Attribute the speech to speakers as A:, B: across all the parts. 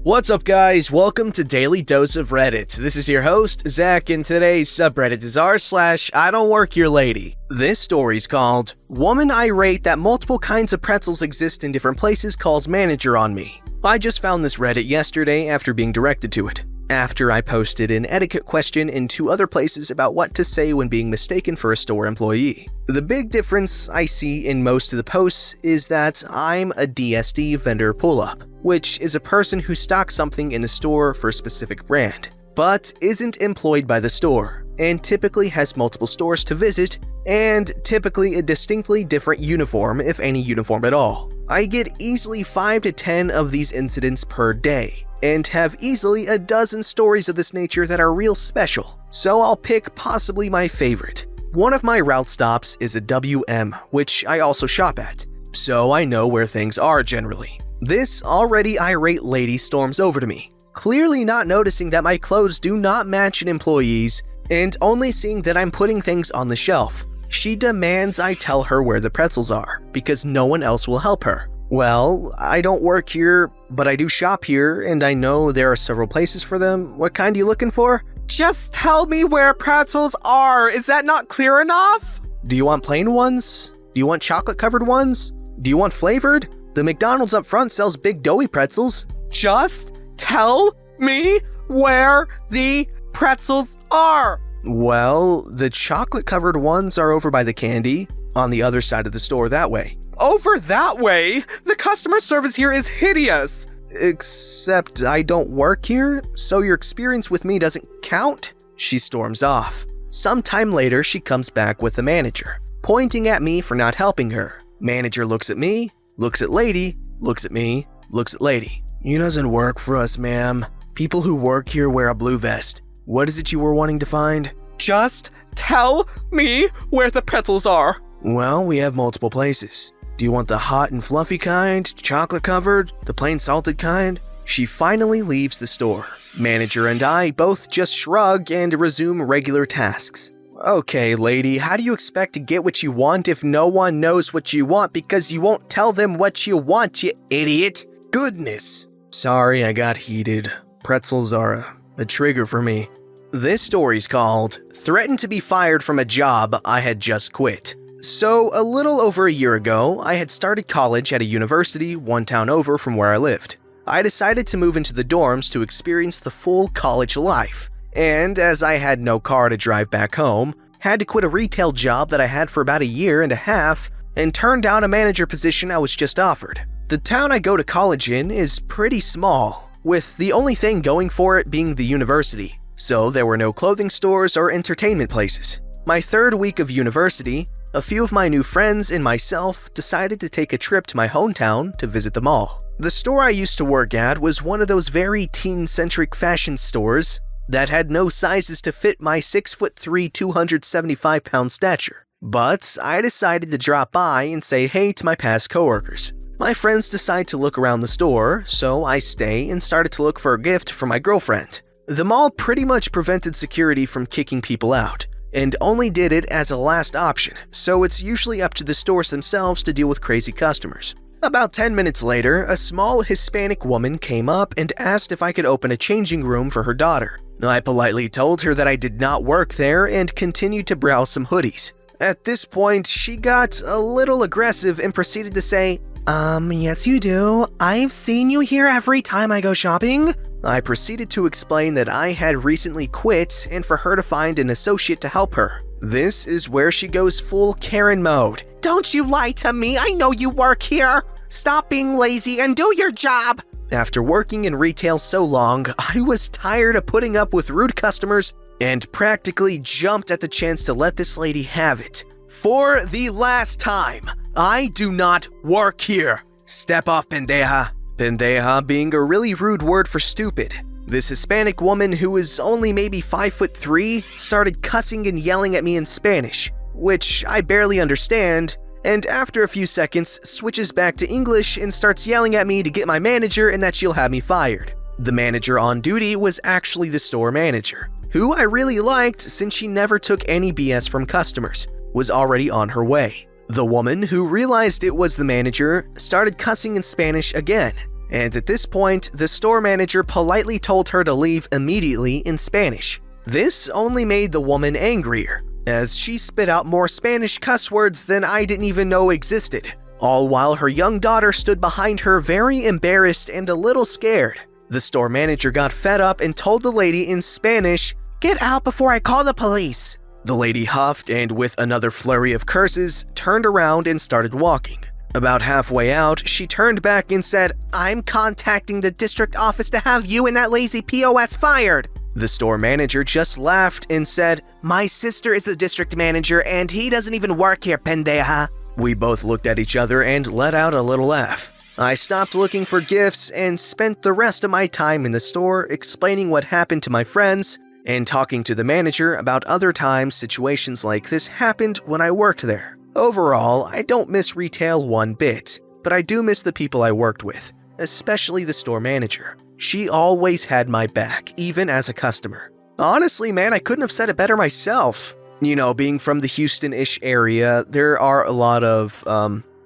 A: What's up, guys? Welcome to Daily Dose of Reddit. This is your host, Zach, and today's subreddit is r/IDontWorkHereLady. This story's called Woman Irate That Multiple Kinds of Pretzels Exist in Different Places Calls Manager on Me. I just found this Reddit yesterday after being directed to it. After I posted an etiquette question in 2 other places about what to say when being mistaken for a store employee. The big difference I see in most of the posts is that I'm a DSD vendor pull-up, which is a person who stocks something in the store for a specific brand, but isn't employed by the store, and typically has multiple stores to visit, and typically a distinctly different uniform, if any uniform at all. I get easily 5 to 10 of these incidents per day, and have easily a dozen stories of this nature that are real special, so I'll pick possibly my favorite. One of my route stops is a WM, which I also shop at, so I know where things are generally. This already irate lady storms over to me, clearly not noticing that my clothes do not match an employee's, and only seeing that I'm putting things on the shelf. She demands I tell her where the pretzels are, because no one else will help her. Well, I don't work here, but I do shop here, and I know there are several places for them. What kind are you looking for?
B: Just tell me where pretzels are. Is that not clear enough?
A: Do you want plain ones? Do you want chocolate-covered ones? Do you want flavored? The McDonald's up front sells big doughy pretzels.
B: Just tell me where the pretzels are.
A: Well, the chocolate-covered ones are over by the candy, on the other side of the store that way.
B: Over that way? The customer service here is hideous.
A: Except I don't work here, so your experience with me doesn't count? She storms off. Sometime later, she comes back with the manager, pointing at me for not helping her. Manager looks at me, looks at lady, looks at me, looks at lady. He doesn't work for us, ma'am. People who work here wear a blue vest. What is it you were wanting to find?
B: Just tell me where the pretzels are.
A: Well, we have multiple places. Do you want the hot and fluffy kind, chocolate covered, the plain salted kind? She finally leaves the store. Manager and I both just shrug and resume regular tasks. Okay, lady, how do you expect to get what you want if no one knows what you want because you won't tell them what you want, you idiot? Goodness. Sorry, I got heated. Pretzels are a trigger for me. This story's called Threatened to be Fired from a Job I Had Just Quit. So, a little over a year ago, I had started college at a university 1 town over from where I lived. I decided to move into the dorms to experience the full college life, and as I had no car to drive back home, had to quit a retail job that I had for about 1.5 years, and turn down a manager position I was just offered. The town I go to college in is pretty small, with the only thing going for it being the university, so there were no clothing stores or entertainment places. My 3rd week of university, a few of my new friends and myself decided to take a trip to my hometown to visit the mall. The store I used to work at was one of those very teen-centric fashion stores that had no sizes to fit my 6'3", 275-pound stature. But I decided to drop by and say hey to my past coworkers. My friends decide to look around the store, so I stay and started to look for a gift for my girlfriend. The mall pretty much prevented security from kicking people out, and only did it as a last option, so it's usually up to the stores themselves to deal with crazy customers. About 10 minutes later, a small Hispanic woman came up and asked if I could open a changing room for her daughter. I politely told her that I did not work there and continued to browse some hoodies. At this point, she got a little aggressive and proceeded to say, yes you do. I've seen you here every time I go shopping. I proceeded to explain that I had recently quit and for her to find an associate to help her. This is where she goes full Karen mode.
B: Don't you lie to me, I know you work here. Stop being lazy and do your job.
A: After working in retail so long, I was tired of putting up with rude customers and practically jumped at the chance to let this lady have it. For the last time, I do not work here. Step off, pendeja. Pendeja being a really rude word for stupid. This Hispanic woman, who is only maybe 5'3", started cussing and yelling at me in Spanish, which I barely understand, and after a few seconds switches back to English and starts yelling at me to get my manager and that she'll have me fired. The manager on duty was actually the store manager, who I really liked since she never took any BS from customers, was already on her way. The woman, who realized it was the manager, started cussing in Spanish again, and at this point, the store manager politely told her to leave immediately in Spanish. This only made the woman angrier, as she spit out more Spanish cuss words than I didn't even know existed, all while her young daughter stood behind her very embarrassed and a little scared. The store manager got fed up and told the lady in Spanish,
B: "Get out before I call the police."
A: The lady huffed and with another flurry of curses, turned around and started walking. About halfway out, she turned back and said,
B: "I'm contacting the district office to have you and that lazy POS fired."
A: The store manager just laughed and said,
B: "My sister is the district manager and he doesn't even work here, pendeja."
A: We both looked at each other and let out a little laugh. I stopped looking for gifts and spent the rest of my time in the store explaining what happened to my friends and talking to the manager about other times situations like this happened when I worked there. Overall, I don't miss retail one bit, but I do miss the people I worked with, especially the store manager. She always had my back, even as a customer. Honestly, man, I couldn't have said it better myself. You know, being from the Houston-ish area, there are a lot of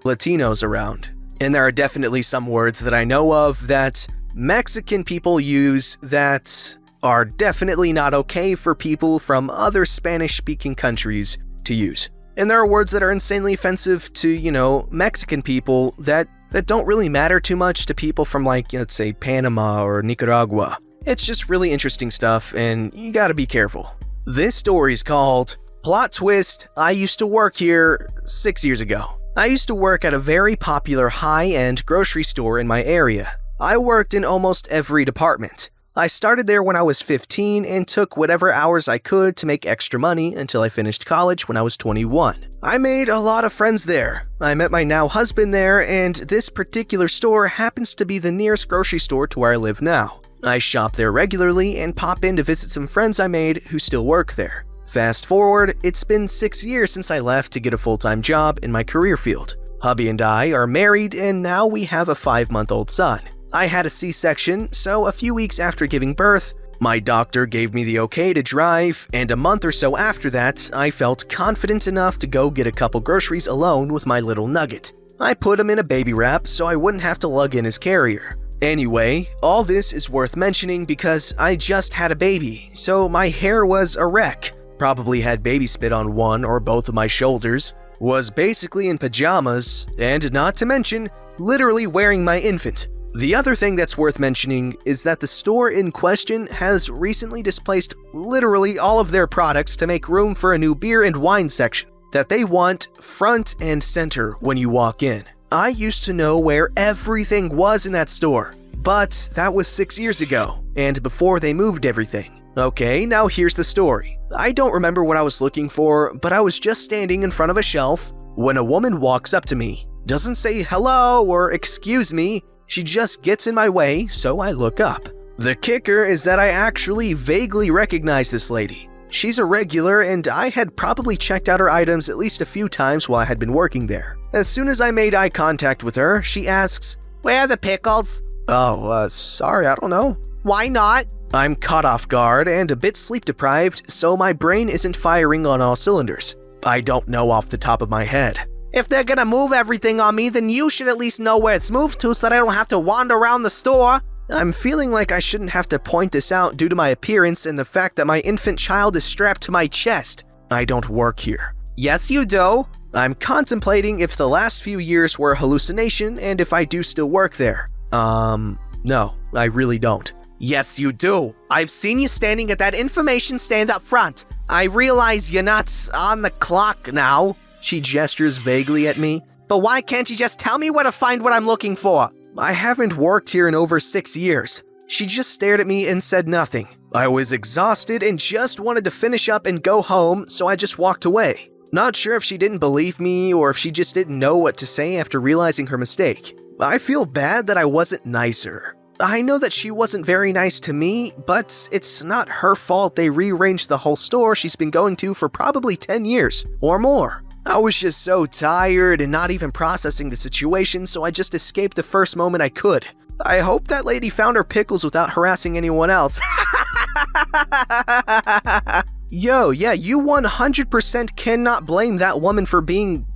A: Latinos around. And there are definitely some words that I know of that Mexican people use that are definitely not okay for people from other Spanish-speaking countries to use. And there are words that are insanely offensive to, Mexican people that don't really matter too much to people from let's say Panama or Nicaragua. It's just really interesting stuff and you gotta be careful. This story's called Plot Twist, I used to work here 6 years ago. I used to work at a very popular high-end grocery store in my area. I worked in almost every department. I started there when I was 15 and took whatever hours I could to make extra money until I finished college when I was 21. I made a lot of friends there. I met my now husband there, and this particular store happens to be the nearest grocery store to where I live now. I shop there regularly and pop in to visit some friends I made who still work there. Fast forward, it's been 6 years since I left to get a full-time job in my career field. Hubby and I are married and now we have a 5-month-old son. I had a C-section, so a few weeks after giving birth, my doctor gave me the okay to drive, and a month or so after that, I felt confident enough to go get a couple groceries alone with my little nugget. I put him in a baby wrap so I wouldn't have to lug in his carrier. Anyway, all this is worth mentioning because I just had a baby, so my hair was a wreck. Probably had baby spit on one or both of my shoulders, was basically in pajamas, and not to mention, literally wearing my infant. The other thing that's worth mentioning is that the store in question has recently displaced literally all of their products to make room for a new beer and wine section that they want front and center when you walk in. I used to know where everything was in that store, but that was 6 years ago, and before they moved everything. Okay, now here's the story. I don't remember what I was looking for, but I was just standing in front of a shelf when a woman walks up to me. Doesn't say hello or excuse me, she just gets in my way, so I look up. The kicker is that I actually vaguely recognize this lady. She's a regular and I had probably checked out her items at least a few times while I had been working there. As soon as I made eye contact with her, she asks,
B: "Where are the pickles?"
A: Sorry, I don't know.
B: "Why not?"
A: I'm caught off guard and a bit sleep deprived, so my brain isn't firing on all cylinders. I don't know off the top of my head.
B: "If they're gonna move everything on me, then you should at least know where it's moved to so that I don't have to wander around the store."
A: I'm feeling like I shouldn't have to point this out due to my appearance and the fact that my infant child is strapped to my chest. I don't work here.
B: "Yes, you do."
A: I'm contemplating if the last few years were a hallucination and if I do still work there. No, I really don't.
B: "Yes, you do. I've seen you standing at that information stand up front. I realize you're not on the clock now."
A: She gestures vaguely at me.
B: "But why can't you just tell me where to find what I'm looking for?"
A: I haven't worked here in over 6 years. She just stared at me and said nothing. I was exhausted and just wanted to finish up and go home, so I just walked away. Not sure if she didn't believe me or if she just didn't know what to say after realizing her mistake. I feel bad that I wasn't nicer. I know that she wasn't very nice to me, but it's not her fault they rearranged the whole store she's been going to for probably 10 years or more. I was just so tired and not even processing the situation, so I just escaped the first moment I could. I hope that lady found her pickles without harassing anyone else. Yo, yeah, you 100% cannot blame that woman for being,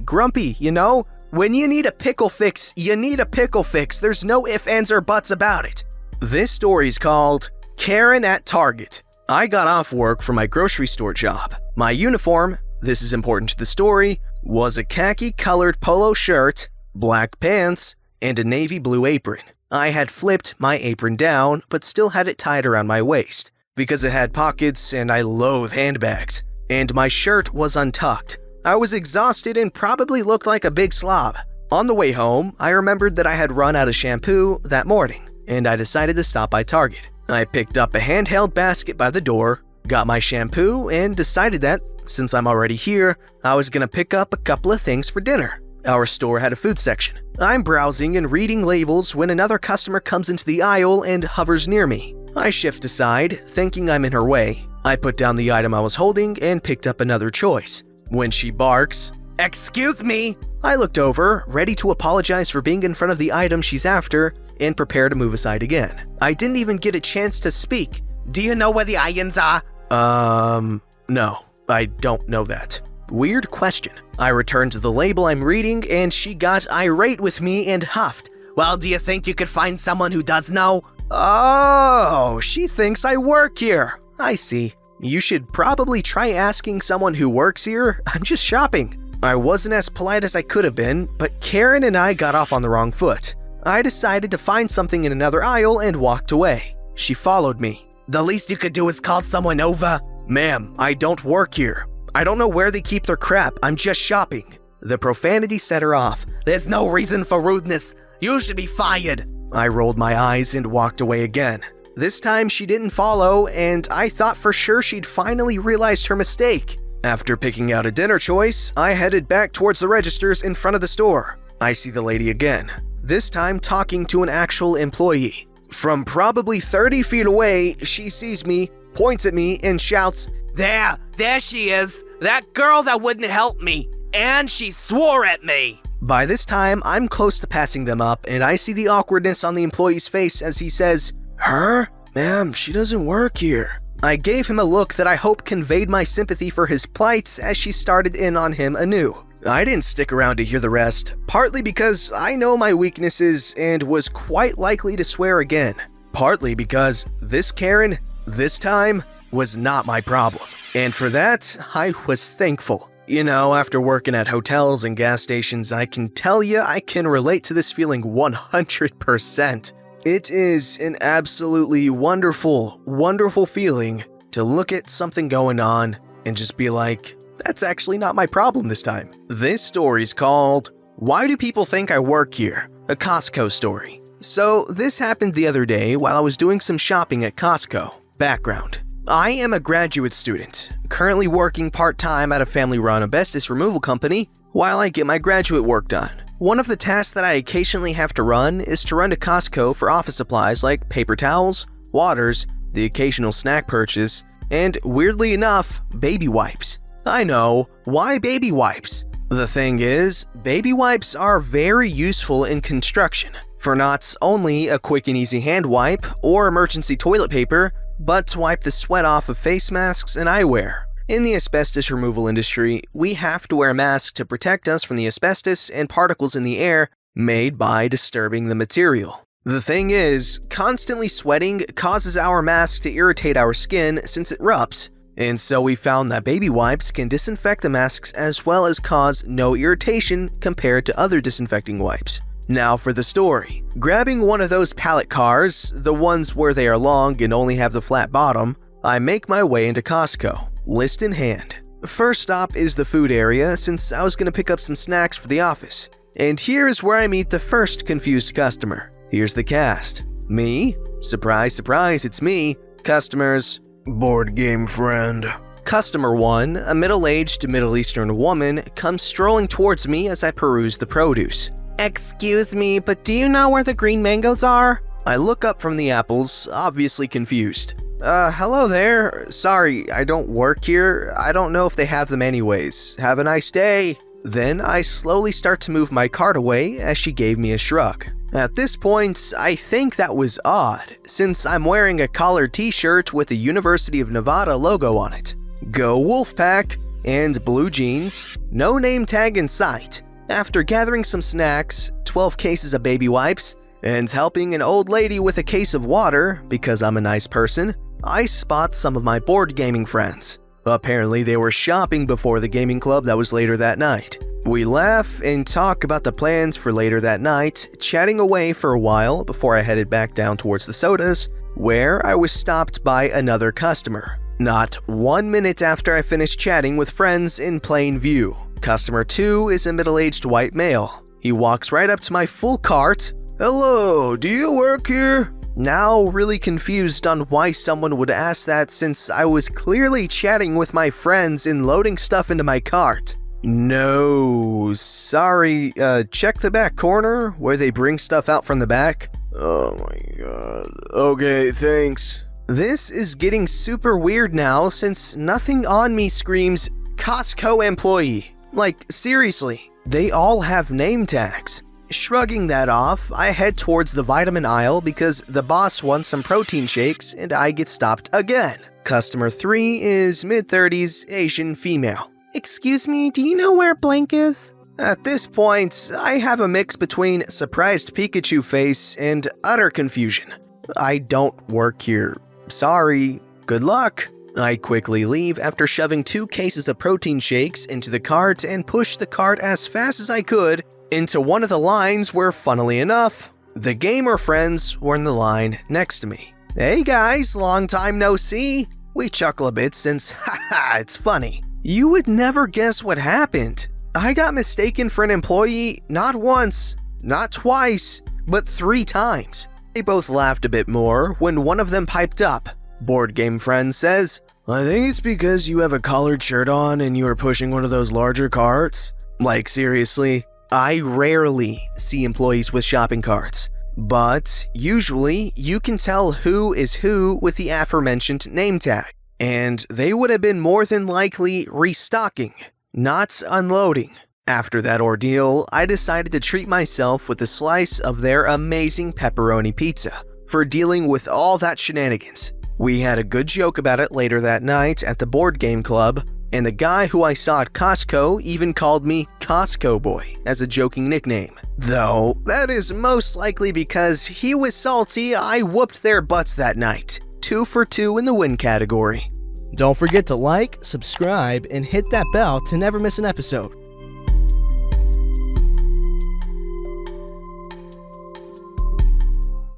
A: grumpy, you know? When you need a pickle fix, you need a pickle fix. There's no ifs, ands, or buts about it. This story's called Karen at Target. I got off work for my grocery store job. My uniform, this is important to the story, was a khaki-colored polo shirt, black pants, and a navy blue apron. I had flipped my apron down, but still had it tied around my waist, because it had pockets and I loathe handbags. And my shirt was untucked. I was exhausted and probably looked like a big slob. On the way home, I remembered that I had run out of shampoo that morning, and I decided to stop by Target. I picked up a handheld basket by the door, got my shampoo, and decided that, since I'm already here, I was gonna pick up a couple of things for dinner. Our store had a food section. I'm browsing and reading labels when another customer comes into the aisle and hovers near me. I shift aside, thinking I'm in her way. I put down the item I was holding and picked up another choice. When she barks, "Excuse me!" I looked over, ready to apologize for being in front of the item she's after, and prepare to move aside again. I didn't even get a chance to speak.
B: Do you know where the onions are?
A: No, I don't know that. Weird question. I returned to the label I'm reading, and she got irate with me and huffed.
B: Well, do you think you could find someone who does know?
A: Oh, she thinks I work here. I see. You should probably try asking someone who works here. I'm just shopping. I wasn't as polite as I could have been, but Karen and I got off on the wrong foot. I decided to find something in another aisle and walked away. She followed me.
B: The least you could do is call someone over.
A: Ma'am, I don't work here. I don't know where they keep their crap. I'm just shopping. The profanity set her off.
B: There's no reason for rudeness. You should be fired.
A: I rolled my eyes and walked away again. This time she didn't follow, and I thought for sure she'd finally realized her mistake. After picking out a dinner choice, I headed back towards the registers in front of the store. I see the lady again, this time talking to an actual employee. From probably 30 feet away, she sees me, points at me, and shouts,
B: There she is. That girl that wouldn't help me. And she swore at me.
A: By this time, I'm close to passing them up, and I see the awkwardness on the employee's face as he says, "Her? Ma'am, she doesn't work here." I gave him a look that I hope conveyed my sympathy for his plight as she started in on him anew. I didn't stick around to hear the rest, partly because I know my weaknesses and was quite likely to swear again, partly because this Karen, this time, was not my problem. And for that, I was thankful. You know, after working at hotels and gas stations, I can tell you I can relate to this feeling 100%. It is an absolutely wonderful, wonderful feeling to look at something going on and just be like, that's actually not my problem this time. This story's called, Why Do People Think I Work Here? A Costco story. So this happened the other day while I was doing some shopping at Costco. Background. I am a graduate student, currently working part-time at a family-run asbestos removal company while I get my graduate work done. One of the tasks that I occasionally have to run is to run to Costco for office supplies like paper towels, waters, the occasional snack purchase, and weirdly enough, baby wipes. I know, why baby wipes? The thing is, baby wipes are very useful in construction for not only a quick and easy hand wipe or emergency toilet paper, but to wipe the sweat off of face masks and eyewear. In the asbestos removal industry, we have to wear masks to protect us from the asbestos and particles in the air made by disturbing the material. The thing is, constantly sweating causes our masks to irritate our skin since it rubs, and so we found that baby wipes can disinfect the masks as well as cause no irritation compared to other disinfecting wipes. Now for the story. Grabbing one of those pallet cars, the ones where they are long and only have the flat bottom, I make my way into Costco, list in hand. First stop is the food area since I was going to pick up some snacks for the office. And here's where I meet the first confused customer. Here's the cast. Me? Surprise, surprise, it's me. Customers. Board game friend. Customer 1, a middle-aged Middle Eastern woman, comes strolling towards me as I peruse the produce.
B: Excuse me, but do you know where the green mangoes are?
A: I look up from the apples, obviously confused. Hello there. Sorry, I don't work here. I don't know if they have them anyways. Have a nice day. Then I slowly start to move my cart away as she gave me a shrug. At this point, I think that was odd, since I'm wearing a collared t-shirt with the University of Nevada logo on it. Go Wolfpack, and blue jeans, no name tag in sight. After gathering some snacks, 12 cases of baby wipes, and helping an old lady with a case of water because I'm a nice person, I spot some of my board gaming friends. Apparently they were shopping before the gaming club that was later that night. We laugh and talk about the plans for later that night, chatting away for a while before I headed back down towards the sodas, where I was stopped by another customer. Not 1 minute after I finished chatting with friends in plain view. Customer 2 is a middle-aged white male. He walks right up to my full cart. "Hello, do you work here?" Now really confused on why someone would ask that since I was clearly chatting with my friends and loading stuff into my cart. "No, sorry, check the back corner where they bring stuff out from the back." "Oh my god, okay, thanks." This is getting super weird now since nothing on me screams Costco employee. Like, seriously, they all have name tags. Shrugging that off, I head towards the vitamin aisle because the boss wants some protein shakes and I get stopped again. Customer 3 is mid-30s Asian female. "Excuse me, do you know where blank is?" At this point, I have a mix between surprised Pikachu face and utter confusion. "I don't work here. Sorry. Good luck." I quickly leave after shoving 2 cases of protein shakes into the cart and push the cart as fast as I could into one of the lines where, funnily enough, the gamer friends were in the line next to me. "Hey guys, long time no see." We chuckle a bit since, haha, it's funny. You would never guess what happened. I got mistaken for an employee not once, not twice, but 3 times. They both laughed a bit more when one of them piped up. Board game friend says, "I think it's because you have a collared shirt on and you are pushing one of those larger carts." Like, seriously, I rarely see employees with shopping carts. But usually, you can tell who is who with the aforementioned name tag. And they would have been more than likely restocking, not unloading. After that ordeal, I decided to treat myself with a slice of their amazing pepperoni pizza for dealing with all that shenanigans. We had a good joke about it later that night at the board game club, and the guy who I saw at Costco even called me Costco Boy as a joking nickname. Though, that is most likely because he was salty I whooped their butts that night. 2 for 2 in the win category.
C: Don't forget to like, subscribe, and hit that bell to never miss an episode.